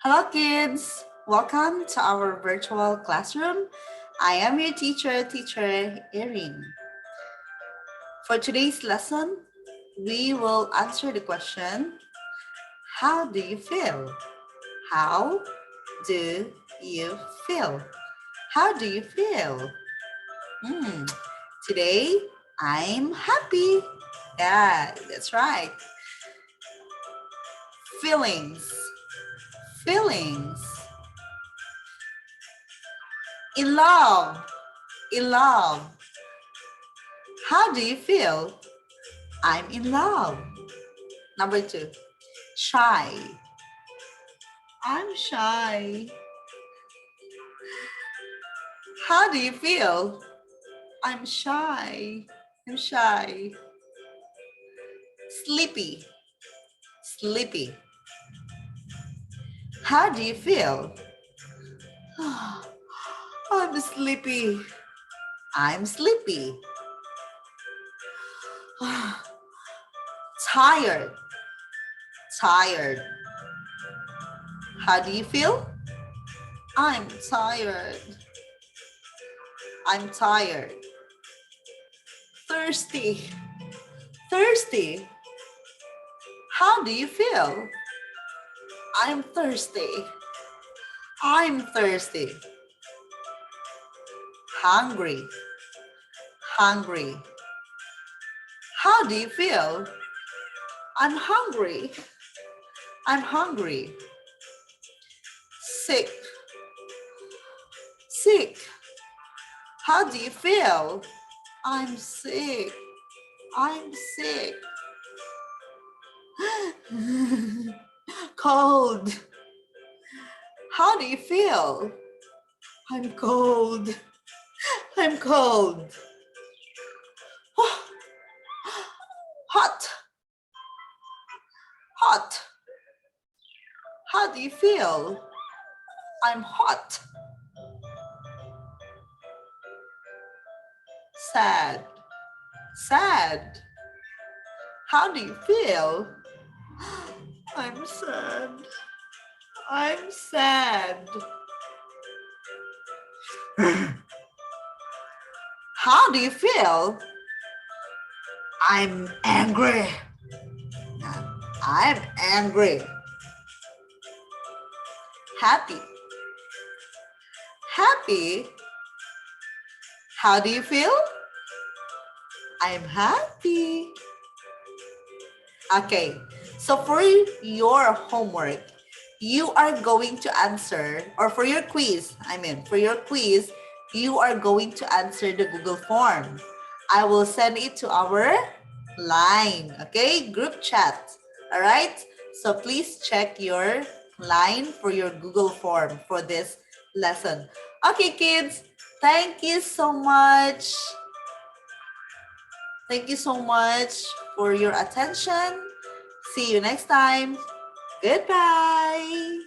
Hello, kids. Welcome to our virtual classroom. I am your teacher Airene. For today's lesson, we will answer the question, how do you feel? How do you feel? How do you feel? Today, I'm happy. Yeah, that's right. Feelings. Feelings. In love. In love. How do you feel? I'm in love. Number 2, shy. I'm shy. How do you feel? I'm shy. I'm shy. Sleepy. Sleepy. How do you feel? I'm sleepy. I'm sleepy. Tired. Tired. How do you feel? I'm tired. I'm tired. Thirsty. Thirsty. How do you feel? I'm thirsty. I'm thirsty. Hungry. Hungry. How do you feel? I'm hungry. I'm hungry. Sick. Sick. How do you feel? I'm sick. I'm sick. Cold. How do you feel? I'm cold. I'm cold. Hot. Hot. How do you feel? I'm hot. Sad. Sad. How do you feel? I'm sad. I'm sad. How do you feel? I'm angry. I'm angry. Happy. Happy. How do you feel? I'm happy. Okay, so for your homework, you are going to answer, or for your quiz, you are going to answer the Google form. I will send it to our line, okay, group chat. All right, so please check your line for your Google form for this lesson. Okay, kids, thank you so much. Thank you so much for your attention. See you next time. Goodbye.